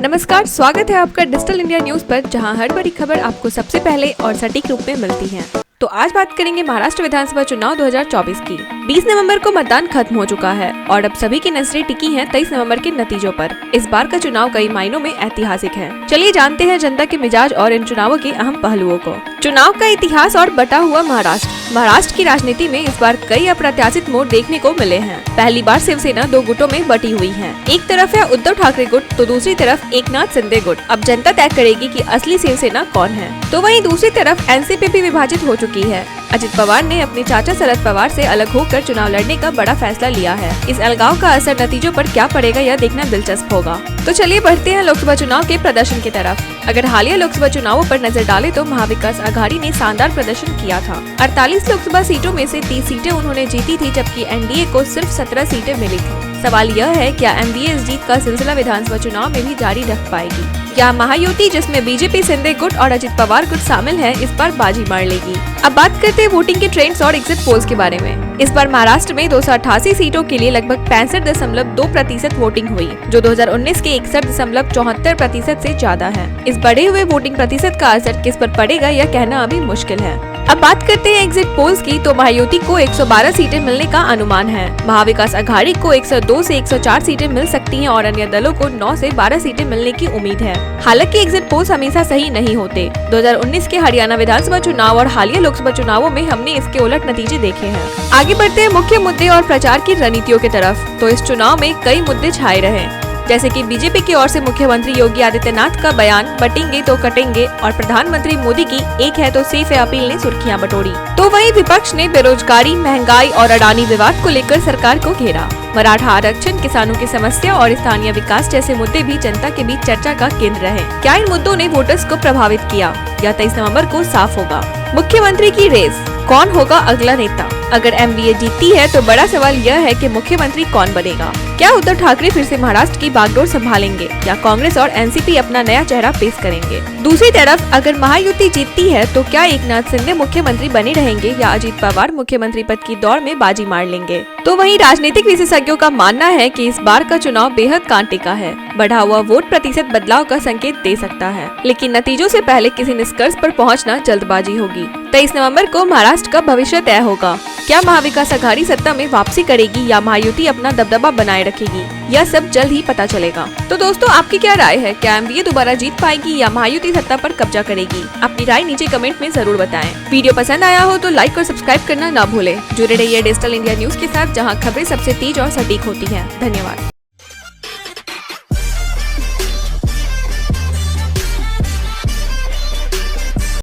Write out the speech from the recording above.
नमस्कार, स्वागत है आपका डिजिटल इंडिया न्यूज पर, जहां हर बड़ी खबर आपको सबसे पहले और सटीक रूप में मिलती है। तो आज बात करेंगे महाराष्ट्र विधानसभा चुनाव 2024 की। 20 नवंबर को मतदान खत्म हो चुका है और अब सभी की नजरें टिकी हैं 23 नवंबर के नतीजों पर। इस बार का चुनाव कई मायनों में ऐतिहासिक है। चलिए जानते हैं जनता के मिजाज और इन चुनावों के अहम पहलुओं को। चुनाव का इतिहास और बटा हुआ महाराष्ट्र की राजनीति में इस बार कई अप्रत्याशित मोड़ देखने को मिले हैं। पहली बार शिवसेना दो गुटों में बटी हुई है। एक तरफ है उद्धव ठाकरे गुट तो दूसरी तरफ एकनाथ शिंदे गुट। अब जनता तय करेगी कि असली शिवसेना कौन है। तो वहीं दूसरी तरफ एनसीपी भी विभाजित हो चुकी है। अजित पवार ने अपने चाचा शरद पवार से अलग होकर चुनाव लड़ने का बड़ा फैसला लिया है। इस अलगाव का असर नतीजों पर क्या पड़ेगा यह देखना दिलचस्प होगा। तो चलिए बढ़ते हैं लोकसभा चुनाव के प्रदर्शन की तरफ। अगर हालिया लोकसभा चुनावों पर नजर डालें तो महाविकास आघाड़ी ने शानदार प्रदर्शन किया था। 48 लोकसभा सीटों में से 30 सीटें उन्होंने जीती थी, जबकि एनडीए को सिर्फ 17 सीटें मिली थी। सवाल यह है, क्या एनडीए इस जीत का सिलसिला विधानसभा चुनाव में भी जारी रख पाएगी या महायुति जिसमें बीजेपी, शिंदे गुट और अजित पवार गुट शामिल है, इस बार बाजी मार लेगी। अब बात करते हैं वोटिंग के ट्रेंड्स और एग्जिट पोल्स के बारे में। इस बार महाराष्ट्र में 288 सीटों के लिए लगभग 65.2% वोटिंग हुई, जो 2019 के 61.74% से ज्यादा है। इस बढ़े हुए वोटिंग प्रतिशत का असर किस पर पड़ेगा यह कहना अभी मुश्किल है। अब बात करते हैं एग्जिट पोल्स की, तो महायुति को 112 सीटें मिलने का अनुमान है। महाविकास आघाड़ी को 102 से 104 सीटें मिल सकती हैं और अन्य दलों को 9 से 12 सीटें मिलने की उम्मीद है। हालांकि एग्जिट पोल्स हमेशा सही नहीं होते। 2019 के हरियाणा विधानसभा चुनाव और हालिया लोकसभा चुनावों में हमने इसके उलट नतीजे देखे हैं। आगे बढ़ते हैं मुख्य मुद्दे और प्रचार की रणनीतियों की तरफ। तो इस चुनाव में कई मुद्दे छाए रहे, जैसे कि बीजेपी की ओर से मुख्यमंत्री योगी आदित्यनाथ का बयान बटेंगे तो कटेंगे और प्रधानमंत्री मोदी की एक है तो सेफ है अपील ने सुर्खियां बटोरी। तो वहीं विपक्ष ने बेरोजगारी, महंगाई और अडानी विवाद को लेकर सरकार को घेरा। मराठा आरक्षण, किसानों की समस्या और स्थानीय विकास जैसे मुद्दे भी जनता के बीच चर्चा का केंद्र रहे। क्या इन मुद्दों ने वोटर्स को प्रभावित किया? यह 23 नवंबर को साफ होगा। मुख्यमंत्री की रेस, कौन होगा अगला नेता? अगर एमवीए जीतती है तो बड़ा सवाल यह है कि मुख्यमंत्री कौन बनेगा। क्या उद्धव ठाकरे फिर से महाराष्ट्र की बागडोर संभालेंगे या कांग्रेस और एनसीपी अपना नया चेहरा पेश करेंगे? दूसरी तरफ अगर महायुति जीतती है तो क्या एकनाथ शिंदे मुख्यमंत्री बने रहेंगे या अजित पवार मुख्यमंत्री पद की दौड़ में बाजी मार लेंगे? तो वहीं राजनीतिक विशेषज्ञों का मानना है कि इस बार का चुनाव बेहद कांटे का है। बढ़ा हुआ वोट प्रतिशत बदलाव का संकेत दे सकता है, लेकिन नतीजों से पहले किसी निष्कर्ष पर पहुंचना जल्दबाजी होगी। 23 नवंबर को महाराष्ट्र का भविष्य तय होगा। क्या महाविकास आघाड़ी सत्ता में वापसी करेगी या महायुति अपना दबदबा बनाए रखेगी? यह सब जल्द ही पता चलेगा। तो दोस्तों, आपकी क्या राय है? क्या एमवीए दोबारा जीत पाएगी या महायुति सत्ता पर कब्जा करेगी? अपनी राय नीचे कमेंट में जरूर बताएं। वीडियो पसंद आया हो तो लाइक और सब्सक्राइब करना ना भूलें। जुड़े रहिए डिजिटल इंडिया न्यूज के साथ, जहां खबरें सबसे तेज और सटीक होती हैं। धन्यवाद।